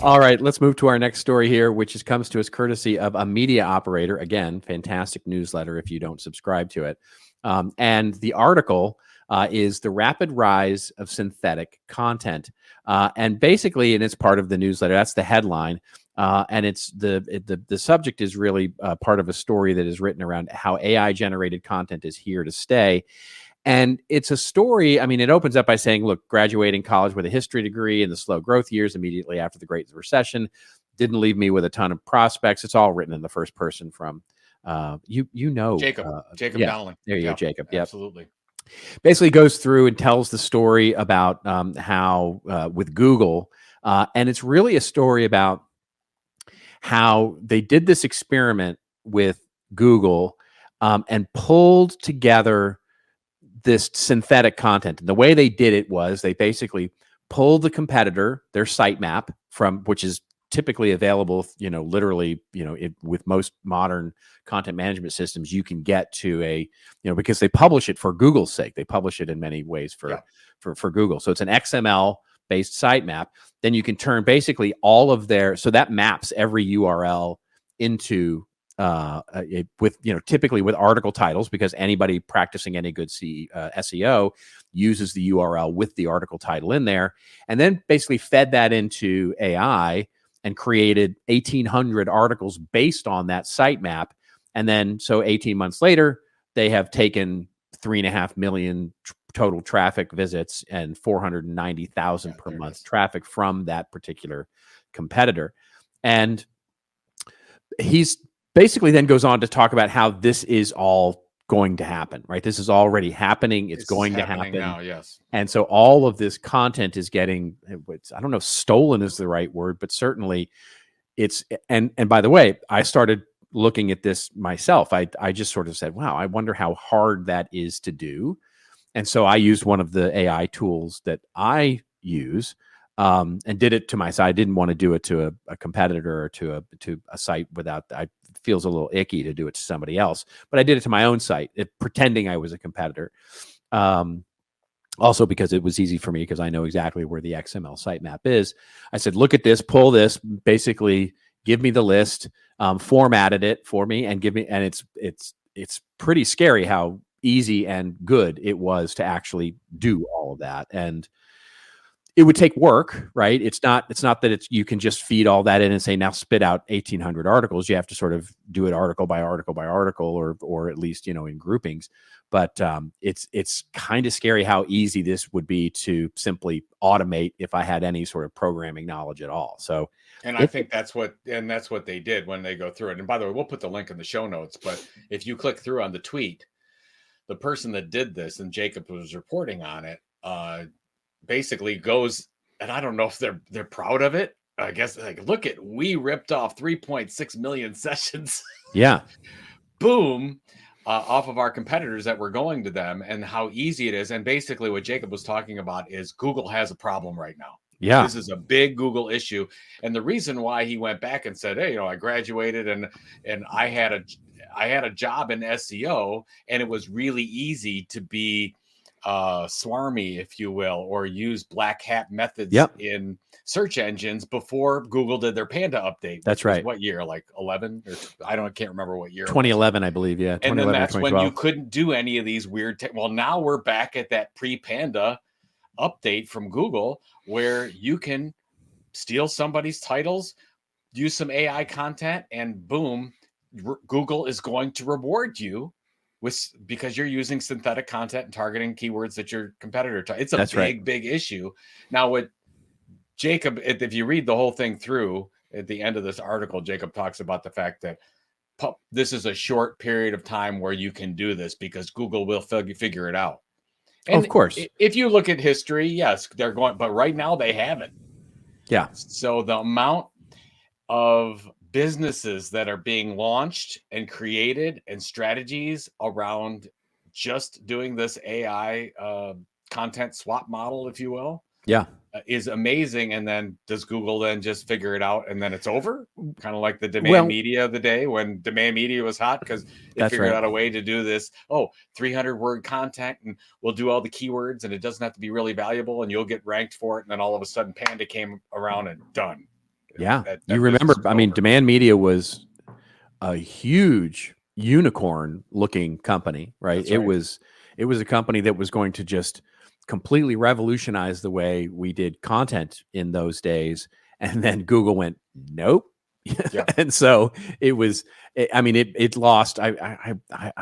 All right, let's move to our next story here, which comes to us courtesy of a media operator. Again, fantastic newsletter if you don't subscribe to it. And the article is the rapid rise of synthetic content. And basically, and it's part of the newsletter, that's the headline. And it's the subject is really part of a story that is written around how AI generated content is here to stay. And it's a story, I mean, it opens up by saying, look, graduating college with a history degree in the slow growth years immediately after the Great Recession didn't leave me with a ton of prospects. It's all written in the first person from, Jacob yeah, Donnelly. there you go, Jacob. Yep. Absolutely. Basically goes through and tells the story about how with Google, and it's really a story about how they did this experiment with Google and pulled together this synthetic content. And the way they did it was they basically pulled the competitor, their sitemap, from which is typically available, literally, with most modern content management systems, you can get to because they publish it for Google's sake. They publish it in many ways for Google. So it's an XML based sitemap. Then you can turn basically all of so that maps every URL into typically with article titles, because anybody practicing any good SEO uses the URL with the article title in there, and then basically fed that into AI and created 1,800 articles based on that sitemap. And then, so 18 months later, they have taken 3.5 million total traffic visits and 490,000 per month traffic from that particular competitor. And he's basically then goes on to talk about how this is all going to happen, right? This is already happening. It's going to happen now. Yes. And so all of this content is getting, I don't know if stolen is the right word, but certainly it's, and by the way, I started looking at this myself. I just sort of said, wow, I wonder how hard that is to do. And so I used one of the AI tools that I use and did it to my site. I didn't want to do it to a competitor or to a site without, it feels a little icky to do it to somebody else, but I did it to my own site, pretending I was a competitor. Also because it was easy for me because I know exactly where the XML sitemap is. I said, look at this, pull this, basically give me the list, formatted it for me and give me, and it's pretty scary how easy and good it was to actually do all of that. And it would take work, right? It's not that you can just feed all that in and say, now spit out 1,800 articles. You have to sort of do it article by article by article, or at least, in groupings. But it's kind of scary how easy this would be to simply automate if I had any sort of programming knowledge at all. So, and I think that's what they did when they go through it. And by the way, we'll put the link in the show notes, but if you click through on the tweet, the person that did this, and Jacob was reporting on it, basically goes, and I don't know if they're proud of it. I guess, like, look at, we ripped off 3.6 million sessions. Yeah. Boom. Off of our competitors that were going to them, and how easy it is. And basically what Jacob was talking about is Google has a problem right now. Yeah. This is a big Google issue. And the reason why he went back and said, hey, I graduated and I had a job in SEO, and it was really easy to be swarmy, if you will, or use black hat methods in search engines before Google did their Panda update. That's right. What year? Like 11? Or can't remember what year. 2011, I believe. Yeah. And then that's when you couldn't do any of these weird. Well, now we're back at that pre-Panda update from Google, where you can steal somebody's titles, use some AI content, and boom, Google is going to reward you because you're using synthetic content and targeting keywords that your competitor. It's a big issue. Now, what Jacob, if you read the whole thing through, at the end of this article, Jacob talks about the fact that this is a short period of time where you can do this because Google will figure it out. And of course, if you look at history, yes, they're going, but right now they haven't. Yeah. So the amount of businesses that are being launched and created and strategies around just doing this AI content swap model, if you will, is amazing. And then does Google then just figure it out and then it's over? Kind of like the demand media of the day, when demand media was hot, because they figured out a way to do this. 300 word content, and we'll do all the keywords, and it doesn't have to be really valuable, and you'll get ranked for it. And then all of a sudden Panda came around and done. Yeah. That You business remember, was I mean, over. Demand Media was a huge unicorn looking company, right? That's right. It was a company that was going to just completely revolutionize the way we did content in those days. And then Google went, nope. Yeah. And so I mean, it lost. I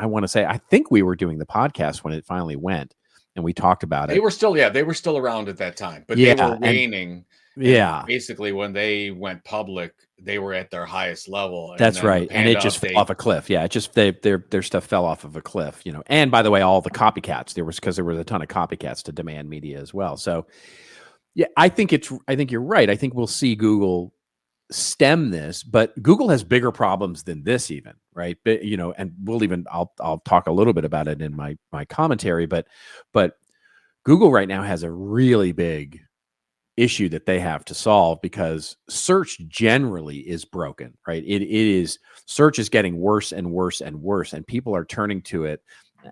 want to say, I think we were doing the podcast when it finally went and we talked about They it. were still, yeah, they were still around at that time, but they were Yeah. And waning. And yeah, basically, when they went public, they were at their highest level. And that's then the right, and it Panda just fell update. off a cliff. Yeah, it just their stuff fell off of a cliff, you know. And by the way, all the copycats because there was a ton of copycats to Demand Media as well. So yeah, I think you're right. I think we'll see Google stem this, but Google has bigger problems than this, even, right? But you know, and I'll talk a little bit about it in my commentary, but Google right now has a really big issue that they have to solve because search generally is broken, right? It is search is getting worse and worse and worse, and people are turning to it.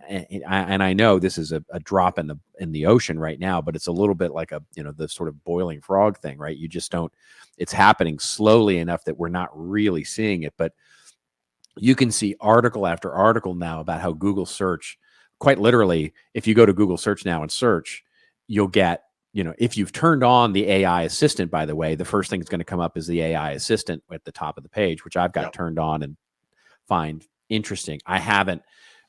And I know this is a drop in the ocean right now, but it's a little bit like the sort of boiling frog thing, right? You just don't. It's happening slowly enough that we're not really seeing it, but you can see article after article now about how Google search, quite literally, if you go to Google search now and search, you'll get, if you've turned on the AI assistant, by the way, the first thing that's going to come up is the AI assistant at the top of the page, which I've got Yep. turned on and find interesting. I haven't,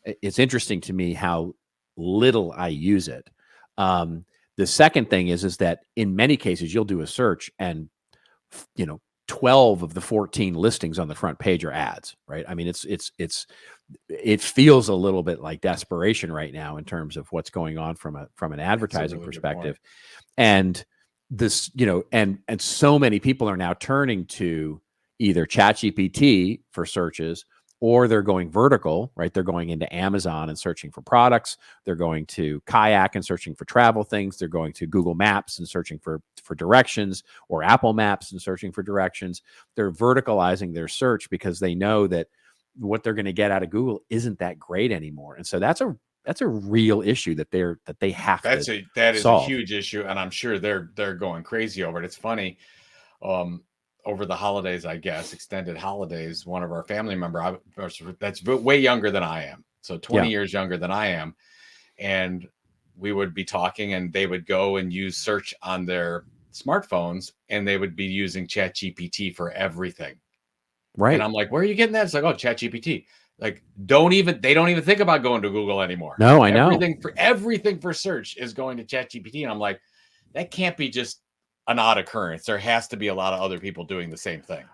it's interesting to me how little I use it. The second thing is that in many cases you'll do a search and, 12 of the 14 listings on the front page are ads, right? I mean, it feels a little bit like desperation right now in terms of what's going on from an advertising Really perspective. And this, and so many people are now turning to either ChatGPT for searches, or they're going vertical, right? They're going into Amazon and searching for products. They're going to Kayak and searching for travel things. They're going to Google Maps and searching for directions, or Apple Maps and searching for directions. They're verticalizing their search because they know that what they're going to get out of Google isn't that great anymore. And so that's a real issue that they have that to is a solve. huge issue, and I'm sure they're going crazy over it. It's funny. Over the holidays, I guess, extended holidays, one of our family member that's way younger than I am, so 20 Yeah. years younger than I am, and we would be talking, and they would go and use search on their smartphones, and they would be using ChatGPT for everything. And Right. I'm like, where are you getting that? It's like, oh, ChatGPT. Like, they don't even think about going to Google anymore. No, I know. Everything for search is going to ChatGPT. And I'm like, that can't be just an odd occurrence. There has to be a lot of other people doing the same thing.